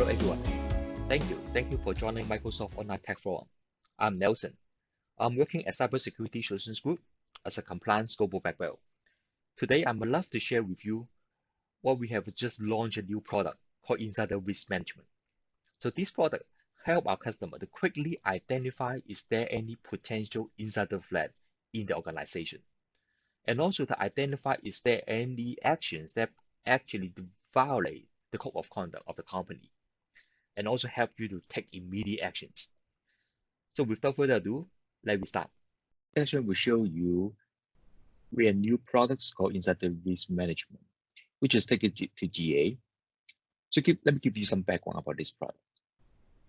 Hello everyone. Thank you for joining Microsoft Online Tech Forum. I'm Nelson. I'm working at Cybersecurity Solutions Group as a compliance global background. Today, I would love to share with you what we have just launched a new product called Insider Risk Management. So this product helps our customer to quickly identify is there any potential insider threat in the organization, and also to identify is there any actions that actually violate the code of conduct of the company, and also help you to take immediate actions. So without further ado, let me start. This will show you we have new products called Insider Risk Management, which is taken to GA. So let me give you some background about this product.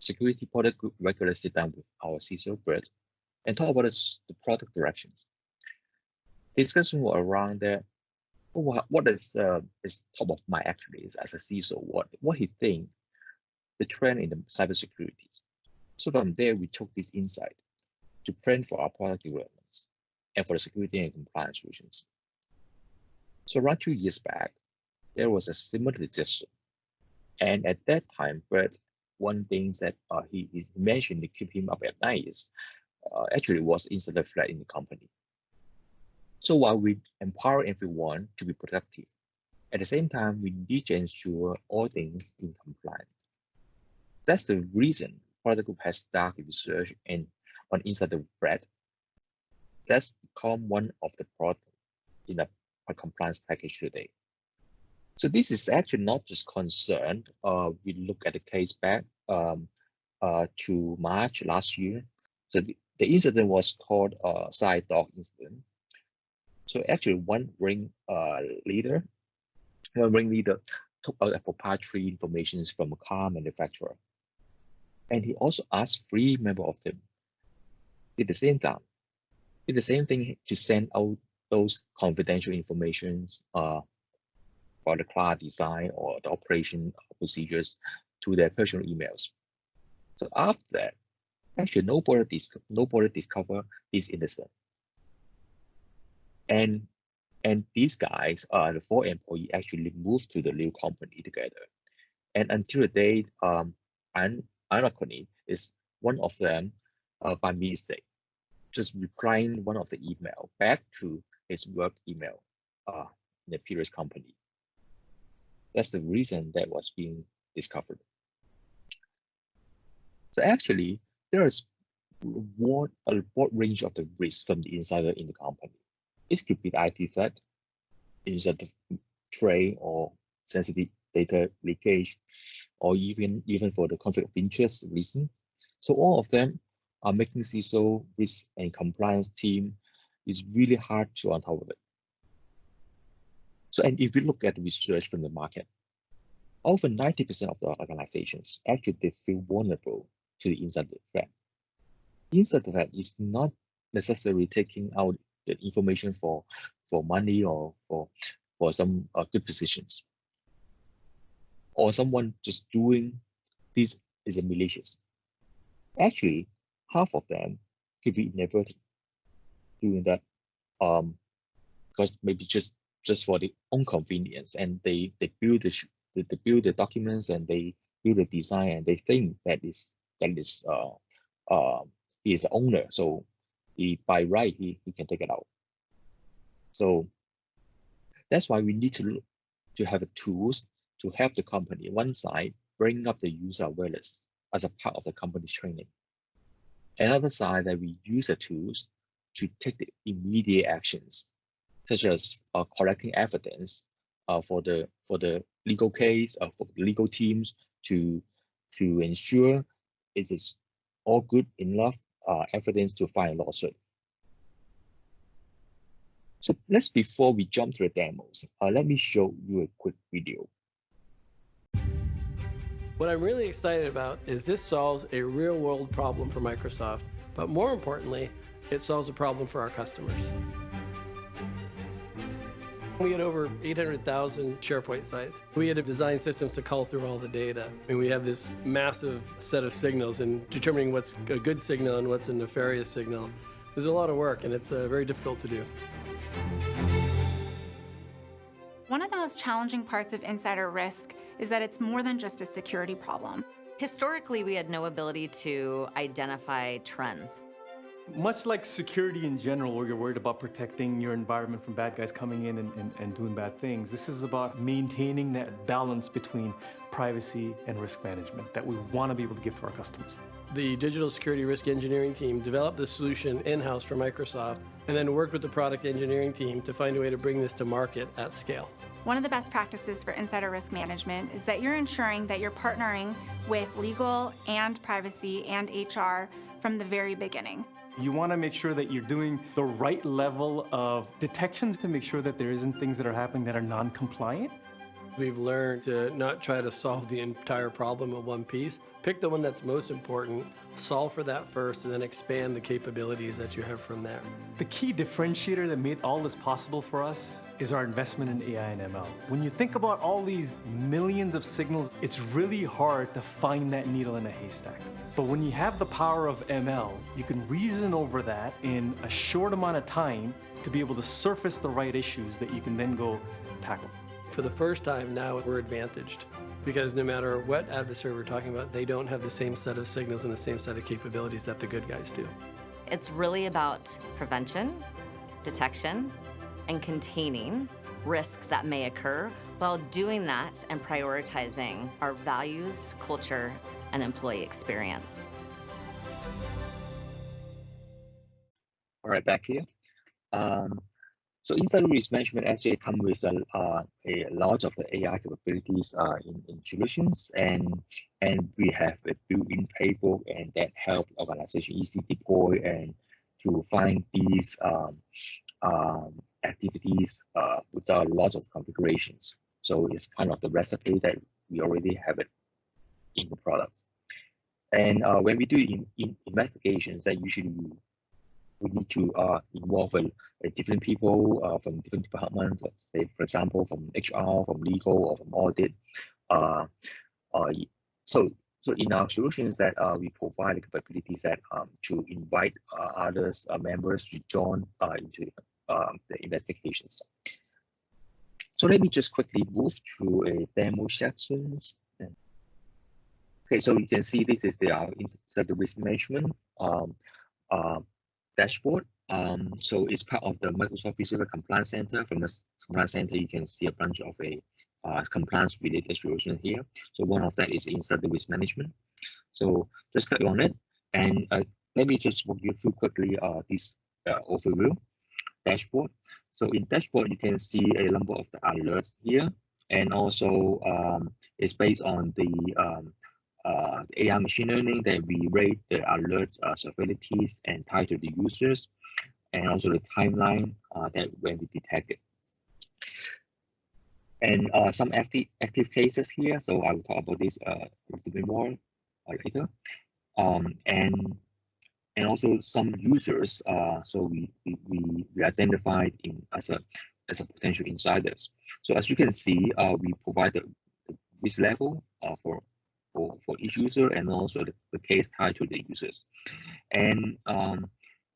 Security product group regularly sit down with our CISO Brett and talk about the product directions. The discussion was around that what is top of mind actually is as a CISO, what he think the trend in the cybersecurity. So from there, we took this insight to plan for our product developments and for the security and compliance solutions. So around 2 years back, there was a similar suggestion. And at that time, Brett, one thing that he mentioned to keep him up at night is actually was insider threat in the company. So while we empower everyone to be productive, at the same time, we need to ensure all things in compliance. That's the reason product group has started research on insider threat. That's become one of the products in a compliance package today. So this is actually not just concerned. We look at the case back to March last year. So the incident was called side dog incident. So actually one ring leader took out a proprietary information from a car manufacturer. And he also asked 3 members of them did the same thing to send out those confidential information for the car design or the operation procedures to their personal emails. So after that, actually nobody discovered this incident. And these guys, the 4 employees, actually moved to the new company together. And until the day, ironically, is one of them by mistake just replying one of the email back to his work email in the previous company. That's the reason that was being discovered. So actually, there is a broad range of the risk from the insider in the company. It could be the IT threat, insider trade, or sensitive data leakage, or even for the conflict of interest reason. So all of them are making CISO risk and compliance team is really hard to on top of it. So, and if we look at the research from the market, over 90% of the organizations actually they feel vulnerable to the insider threat. Insider threat is not necessarily taking out the information for money or for some good positions, or someone just doing this is a malicious. Actually, half of them could be inadvertent doing that because maybe just for their own convenience, and they build the documents and they build the design and they think he is the owner, so by right he can take it out. So that's why we need to have tools to help the company. One side, bring up the user awareness as a part of the company's training. Another side, that we use the tools to take the immediate actions, such as collecting evidence for the legal case, for the legal teams to ensure it is all good enough evidence to file a lawsuit. So before we jump to the demos, let me show you a quick video. What I'm really excited about is this solves a real-world problem for Microsoft, but more importantly, it solves a problem for our customers. We had over 800,000 SharePoint sites. We had to design systems to cull through all the data. And we have this massive set of signals, and determining what's a good signal and what's a nefarious signal. There's a lot of work, and it's very difficult to do. One of the most challenging parts of insider risk is that it's more than just a security problem. Historically, we had no ability to identify trends. Much like security in general, where you're worried about protecting your environment from bad guys coming in and doing bad things, this is about maintaining that balance between privacy and risk management that we want to be able to give to our customers. The digital security risk engineering team developed the solution in-house for Microsoft and then worked with the product engineering team to find a way to bring this to market at scale. One of the best practices for insider risk management is that you're ensuring that you're partnering with legal and privacy and HR from the very beginning. You want to make sure that you're doing the right level of detections to make sure that there isn't things that are happening that are non-compliant. We've learned to not try to solve the entire problem in one piece. Pick the one that's most important, solve for that first, and then expand the capabilities that you have from there. The key differentiator that made all this possible for us is our investment in AI and ML. When you think about all these millions of signals, it's really hard to find that needle in a haystack. But when you have the power of ML, you can reason over that in a short amount of time to be able to surface the right issues that you can then go tackle. For the first time now, we're advantaged because no matter what adversary we're talking about, they don't have the same set of signals and the same set of capabilities that the good guys do. It's really about prevention, detection, and containing risk that may occur while doing that and prioritizing our values, culture, and employee experience. All right, back here. So insider risk management actually comes with a lot of the AI capabilities in solutions, and we have a built-in playbook, and that help organization easily deploy and to find these activities without a lot of configurations. So it's kind of the recipe that we already have it in the product. And when we do investigations, that usually we need to involve different people from different departments, say, for example, from HR, from legal, or from audit. So in our solutions that we provide the capabilities that to invite others members to join into the investigations. So let me just quickly move through a demo sections. Okay, so you can see this is the insider risk management dashboard. So it's part of the Microsoft Visitor Compliance Center. From the Compliance Center, you can see a bunch of compliance related solutions here. So one of that is insider risk management. So just click on it, and let me just walk you through quickly this overview dashboard. So in dashboard, you can see a number of the alerts here, and also it's based on the AI machine learning that we rate the alerts severities and tie to the users, and also the timeline that when we detect it. And some active cases here, so I will talk about this a little bit more later. And also some users, so we identified as a potential insiders. So as you can see, we provide the risk level for each user, and also the case tied to the users. And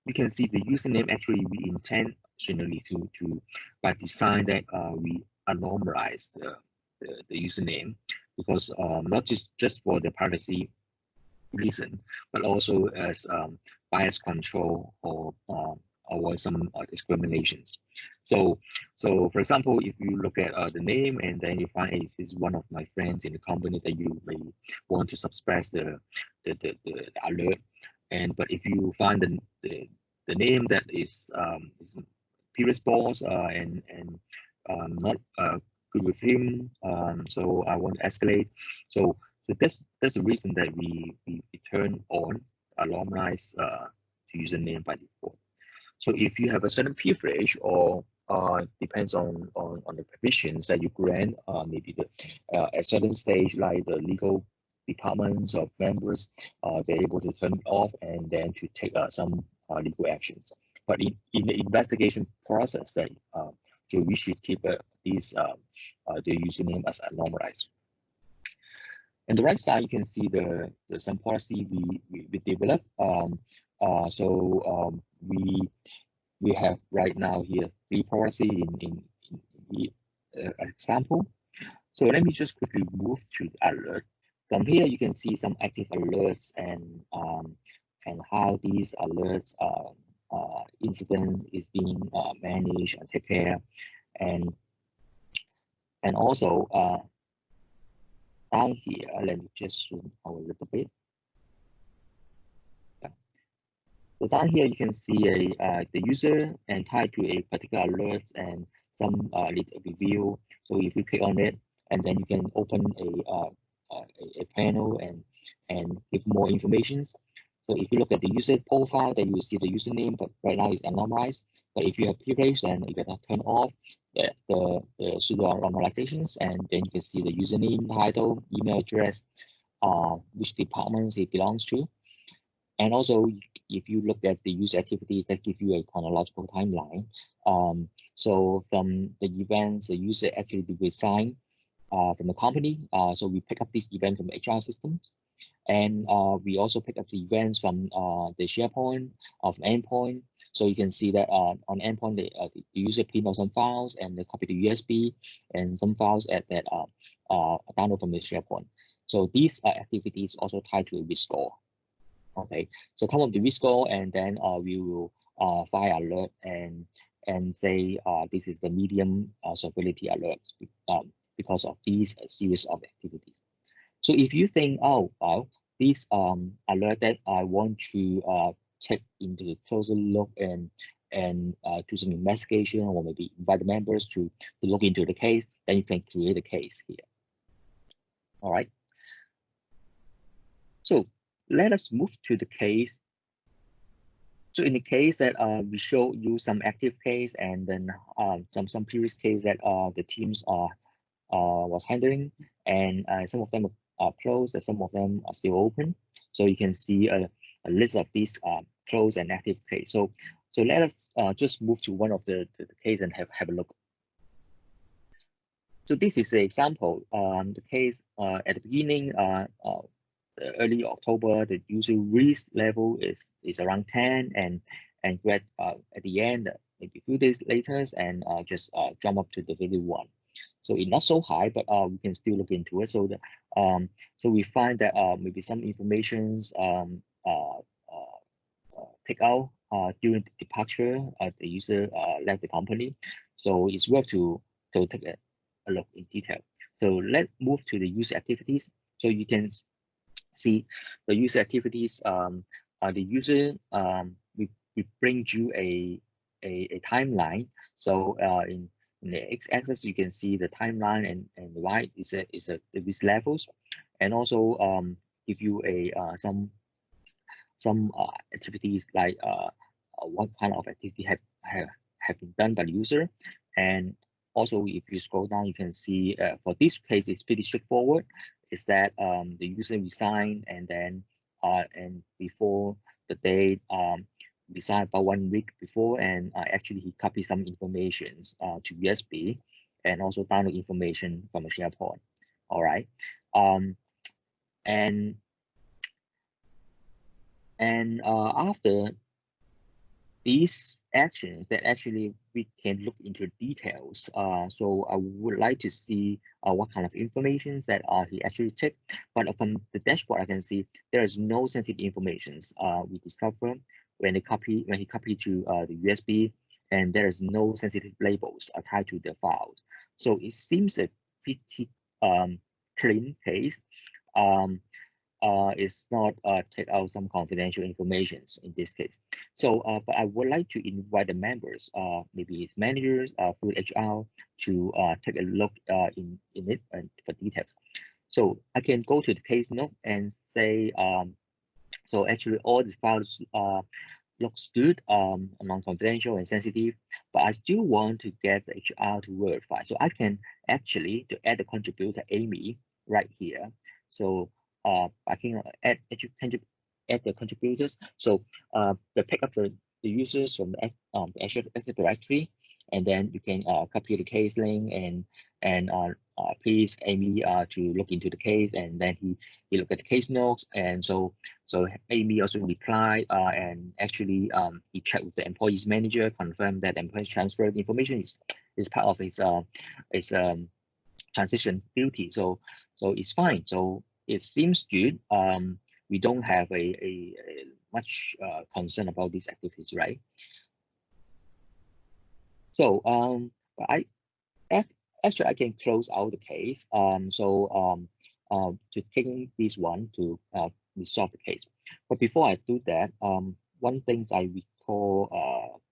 you can see the username. Actually, we intentionally to by design that we anonymize the username, because not just for the privacy reason, but also as bias control or some discriminations. So for example, if you look at the name and then you find this is one of my friends in the company, that you may want to suppress the alert. But if you find the name that is previous boss and not good with him, so I want to escalate. So that's the reason that we turn on anonymize to username by default. So if you have a certain privilege, or depends on the permissions that you grant, maybe at certain stage, like the legal departments of members, they're able to turn it off and then to take some legal actions. But in the investigation process, that so we should keep these the username as anonymized. On the right side, you can see the some policy we developed. So we have right now here 3 policy in example. So let me just quickly move to the alert. From here, you can see some active alerts and how these alerts incidents is being managed and taken care, and also down here, let me just zoom out a little bit. Yeah. So down here, you can see the user and tied to a particular alert and some lead review. So if you click on it, and then you can open a panel and give more information. So if you look at the user profile, then you will see the username, but right now it's anonymized. But if you have privilege, then you can turn off the pseudo anonymizations, and then you can see the username, title, email address, which departments it belongs to. And also, if you look at the user activities, that give you a chronological timeline. So from the events, the user actually resigned from the company. So we pick up this event from the HR systems. And we also pick up the events from the SharePoint of endpoint. So you can see that on endpoint, the user print out some files and they copy the USB and some files that download from the SharePoint. So these activities also tied to a restore. Okay, so come up the restore, and then we will fire alert and say this is the medium severity alert because of these series of activities. So if you think, oh, well, this alert that I want to take into a closer look and do some investigation, or maybe invite the members to look into the case, then you can create a case here. All right. So let us move to the case. So in the case that we show you some active case, and then some previous case that the teams was handling, and some of them are closed, and some of them are still open. So you can see a list of these closed and active case. So let us just move to one of the case and have a look. So this is the example. The case at the beginning, early October, the user risk level is around 10, and at the end, maybe a few days later, and just jump up to the 31. So it's not so high, but we can still look into it. So so we find that maybe some informations take out during the departure, the user left the company. So it's worth to take a look in detail. So let's move to the user activities. So you can see the user activities. The user we bring you a timeline. So in the x-axis, you can see the timeline, and the y is the risk levels, and also give you some activities like what kind of activity have been done by the user. And also, if you scroll down, you can see for this case, it's pretty straightforward. Is that the user resigned, and then and before the date, resigned about 1 week before, and actually he copied some information to USB, and also download information from the SharePoint. All right, and after these actions, that actually we can look into details. So I would like to see what kind of information that he actually took. But from the dashboard, I can see there is no sensitive information we discover when he copied to the USB, and there is no sensitive labels attached to the files. So it seems a pretty clean case. It's not take out some confidential information in this case. So, but I would like to invite the members, maybe his managers, through HR, to take a look in it and for details. So I can go to the case note and say, so actually all these files looks good, non-confidential and sensitive, but I still want to get the HR to verify. So I can actually to add the contributor Amy right here. So I can add the contributors. So they pick up the users from the Active Directory, and then you can copy the case link and please Amy to look into the case, and then he look at the case notes, and so Amy also reply and actually he checked with the employees manager, confirmed that the employees transferred information is part of his transition duty. So it's fine. So it seems good. We don't have a much concern about these activities, right? So actually I can close out the case. To taking this one to resolve the case. But before I do that, one thing I recall,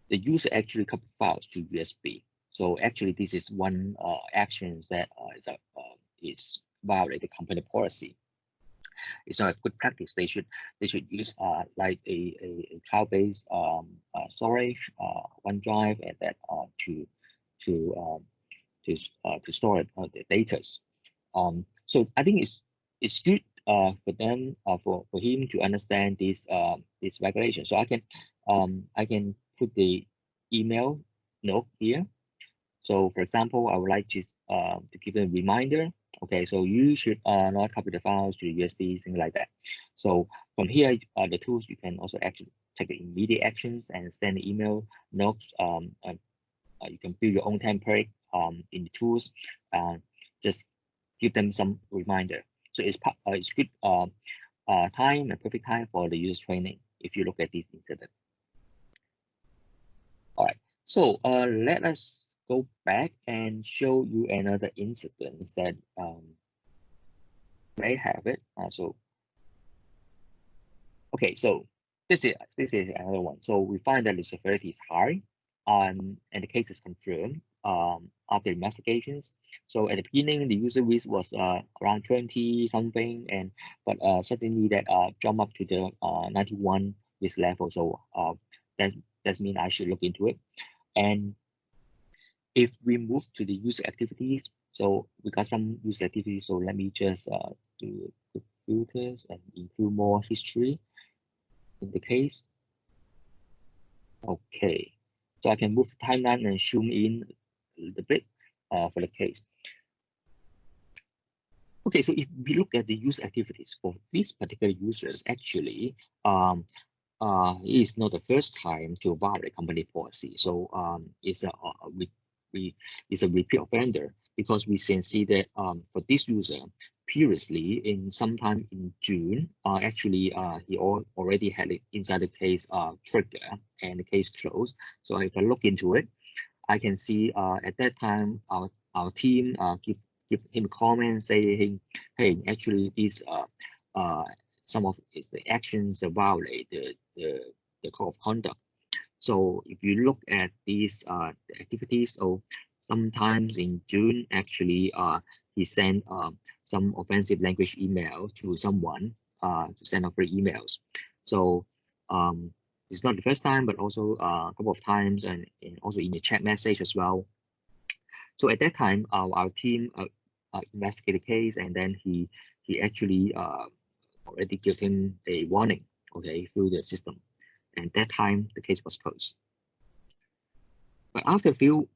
the user actually copied files to USB. So actually, this is one action that is violate the company policy. It's not a good practice. They should use like a cloud-based storage, OneDrive, and that to store the data. So I think it's good for them for him to understand this regulation. So I can put the email note here. So for example, I would like to give them a reminder. Okay, so you should not copy the files to USB, things like that. So from here, the tools, you can also actually take the immediate actions and send the email notes. You can build your own template in the tools. Just give them some reminder. So it's good time and perfect time for the user training if you look at this incident. All right, so let us go back and show you another incident that may have it. Okay, so this is another one. So we find that the severity is high, and the case is confirmed after investigations. So at the beginning, the user risk was around 20 something, but suddenly that jump up to the 91 risk level. So that means I should look into it. And if we move to the user activities, so we got some user activities. So let me just do the filters and include more history in the case. Okay, so I can move the timeline and zoom in a little bit for the case. Okay, so if we look at the user activities for these particular users, actually, it is not the first time to violate company policy. So it's a repeat offender, because we can see that for this user previously in sometime in June, actually he already had it inside the case trigger and the case closed. So if I look into it, I can see at that time our team give him a comment saying, hey, actually this some of the actions that violate the code of conduct. So if you look at these activities, so sometimes in June, actually he sent some offensive language email to someone to send out free emails. So it's not the first time, but also a couple of times, and also in the chat message as well. So at that time, our team investigated the case, and then he actually already gave him a warning, okay, through the system. And that time the case was closed. But after 2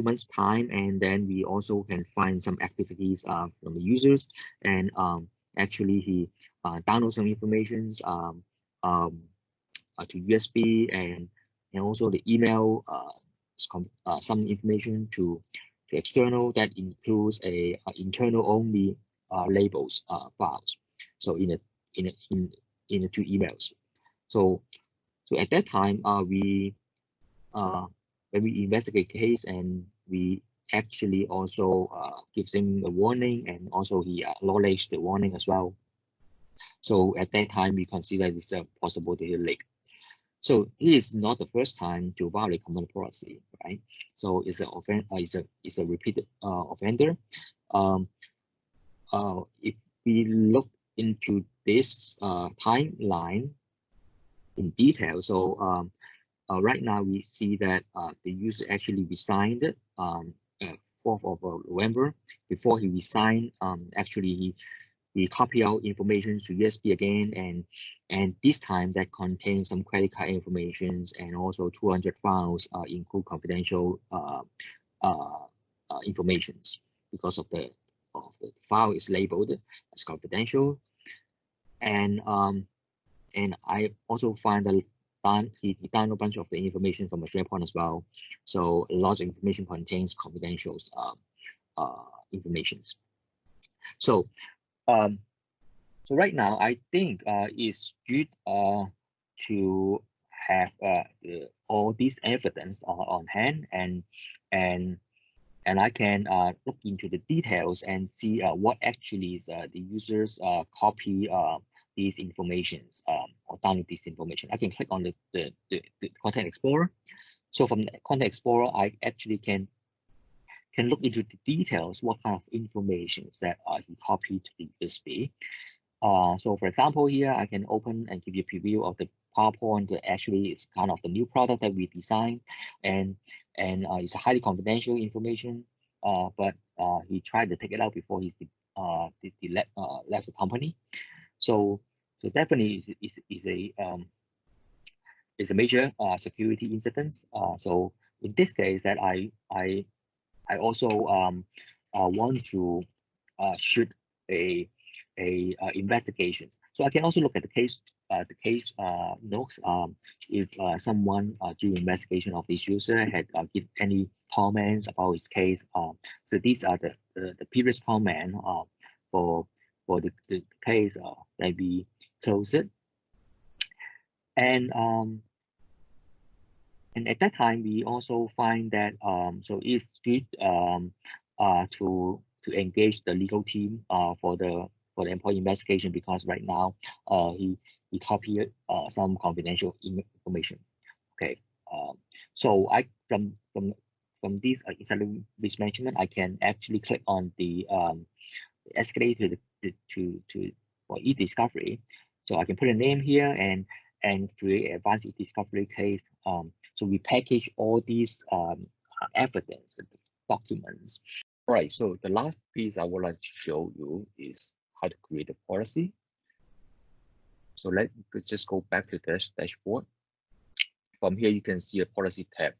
months time, and then we also can find some activities from the users, and actually he download some information to USB, and also the email some information to external that includes a internal only labels files. So in the two emails. So at that time when we investigate case, and we actually also give him a warning, and also he acknowledged the warning as well. So at that time we consider this a possible data leak. So he is not the first time to violate company policy, right? So it's a repeated offender. If we look into this timeline in detail, so right now we see that the user actually resigned 4th of November. Before he resigned, actually he copy out information to USB again, and this time that contains some credit card information, and also 200 files include confidential informations, because of the file is labeled as confidential. And I also find that he downloaded a bunch of the information from a SharePoint as well. So a lot of information contains confidential information. So so right now, I think it's good to have all this evidence on hand, and I can look into the details and see what actually is the users copy these informations or download this information. I can click on the Content Explorer. So from the Content Explorer, I actually can look into the details, what kind of information that he copied to the USB. So for example, here I can open and give you a preview of the PowerPoint that actually is kind of the new product that we designed, and it's a highly confidential information. But he tried to take it out before he left the company. So definitely is a major security incident. So in this case, that I also want to shoot a investigation. So I can also look at the case notes. If someone doing investigation of this user had give any comments about his case. So these are the previous comment for the case that we closed it. And at that time, we also find that so it's good to engage the legal team for the employee investigation, because right now he copied some confidential information. Okay, so I from this insider risk management, I can actually click on the escalate to for e-discovery. So I can put a name here and create an advanced e-discovery case. So we package all these evidence, documents. All right, so the last piece I would like to show you is how to create a policy. So let's just go back to this dashboard. From here, you can see a policy tab.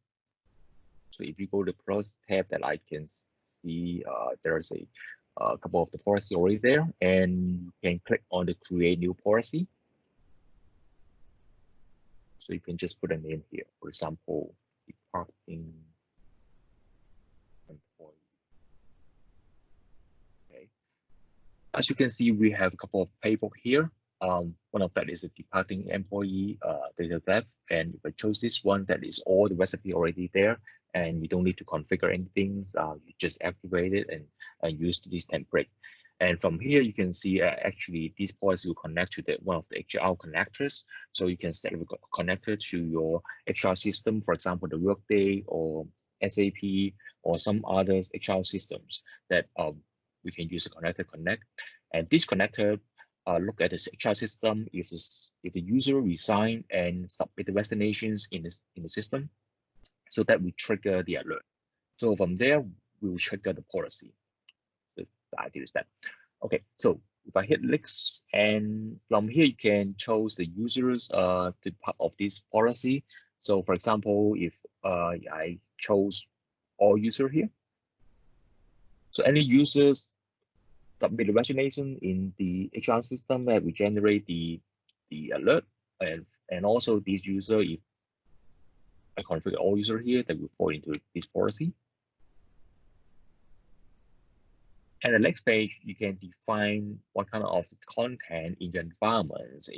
So if you go to the policy tab, that I can see there's a couple of the policy already there, and you can click on the create new policy. So you can just put a name here, for example, departing employee. Okay. As you can see, we have a couple of playbook here. One of that is a departing employee data theft, and if I chose this one, that is all the recipe already there, and you don't need to configure anything. You just activate it and use this template. And from here, you can see actually this policy will connect to one of the HR connectors. So you can set a connector to your HR system, for example, the Workday or SAP or some other HR systems that we can use a connector connect. And this connector look at the HR system if the user resign and submit the resignations in the system, so that we trigger the alert. So from there, we will trigger the policy. So the idea is that. Okay, so if I hit next, and from here you can choose the users to part of this policy. So for example, if I chose all user here, so any users submit the resignation in the HR system that we generate the alert, and also this user, if I configure all user here, that will fall into this policy. And the next page, you can define what kind of content in your environment,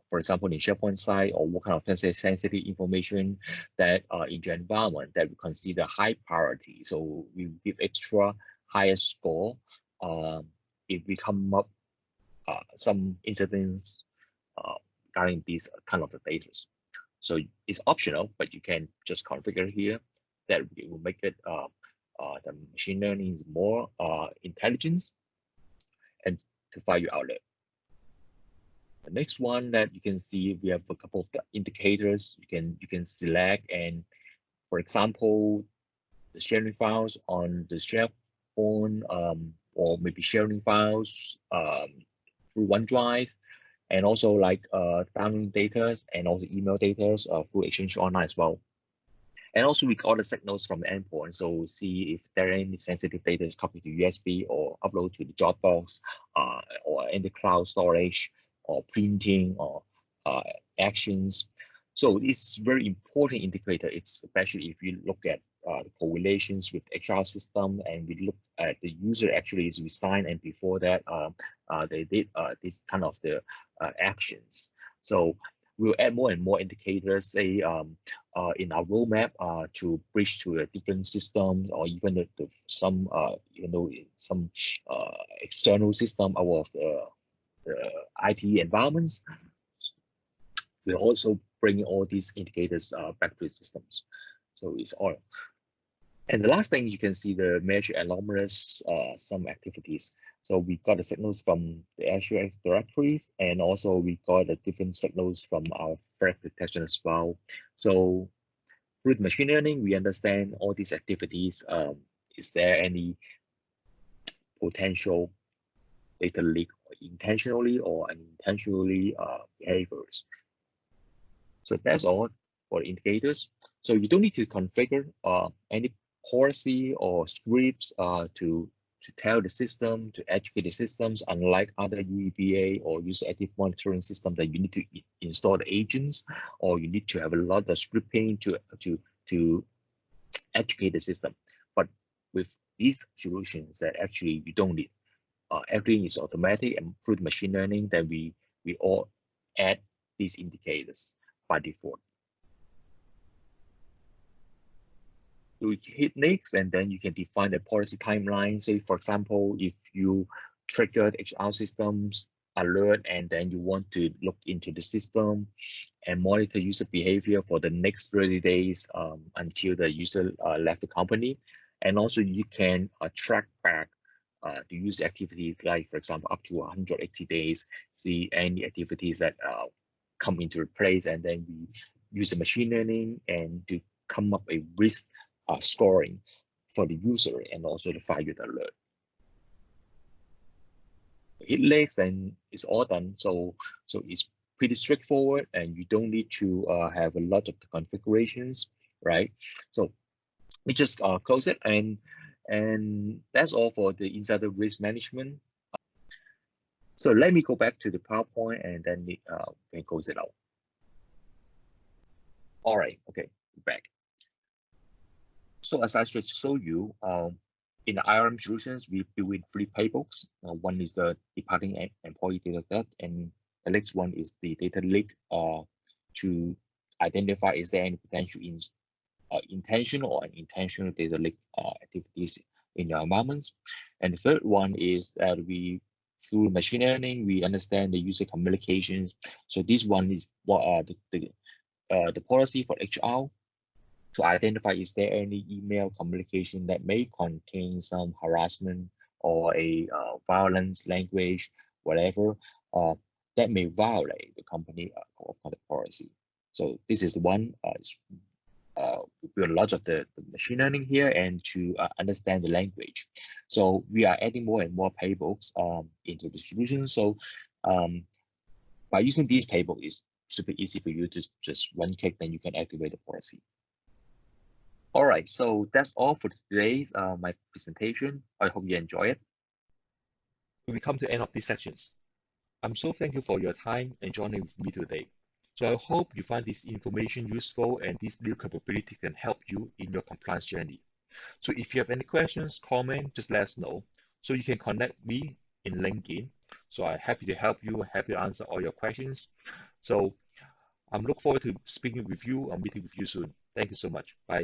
for example, in SharePoint site, or what kind of sensitive information that in your environment that we consider high priority. So we give extra higher score if we come up some incidents regarding these kind of the data. So it's optional, but you can just configure here that it will make it the machine learning is more intelligence and to find your outlet. The next one that you can see, we have a couple of the indicators you can select, and for example, the sharing files on the SharePoint, or maybe sharing files through OneDrive, and also like downloading data and also email data through Exchange Online as well. And also we got the signals from the endpoint, so see if there are any sensitive data is copied to USB or upload to the Dropbox, or in the cloud storage, or printing, or actions. So it's very important indicator. It's especially if you look at correlations with HR system, and we look at the user actually is resigned, and before that they did this kind of the actions. So we'll add more and more indicators, say in our roadmap to bridge to a different systems, or even some some external system out of the IT environments. We're also bringing all these indicators back to the systems. So it's all. And the last thing you can see the measure anomalous some activities. So we got the signals from the Azure directories, and also we got the different signals from our threat detection as well. So with machine learning, we understand all these activities. Is there any potential data leak intentionally or unintentionally behaviors? So that's all for the indicators. So you don't need to configure any policy or scripts to tell the system, to educate the systems, unlike other UEBA or user active monitoring systems that you need to install the agents, or you need to have a lot of scripting to educate the system. But with these solutions that actually you don't need, everything is automatic, and through the machine learning, then we all add these indicators by default. You hit next, and then you can define the policy timeline. Say, for example, if you triggered HR systems alert, and then you want to look into the system and monitor user behavior for the next 30 days until the user left the company. And also you can track back the user activities, like for example, up to 180 days, see any activities that come into place, and then we use the machine learning and to come up a risk scoring for the user, and also the fire alert. Hit legs, and it's all done. So it's pretty straightforward, and you don't need to have a lot of the configurations, right? So we just close it, and that's all for the insider risk management. So let me go back to the PowerPoint, and then we can close it out. All right, okay, back. So as I just showed you, in the IRM solutions, we build in 3 playbooks. One is the departing employee data theft, and the next one is the data leak to identify is there any potential intentional or unintentional data leak activities in your environments. And the third one is that through machine learning, we understand the user communications. So this one is what the policy for HR to identify is there any email communication that may contain some harassment or a violence language, whatever, that may violate the company code of conduct policy. So this is one. We build a lot of the machine learning here, and to understand the language. So we are adding more and more playbooks into the solution. So by using these playbooks, it's super easy for you to just one click, then you can activate the policy. All right, so that's all for today's my presentation. I hope you enjoy it. We come to the end of these sections. I'm so thankful for your time and joining with me today. So I hope you find this information useful, and this new capability can help you in your compliance journey. So if you have any questions, comment, just let us know. So you can connect me in LinkedIn. So I'm happy to help you, happy to answer all your questions. So I'm looking forward to speaking with you or meeting with you soon. Thank you so much. Bye.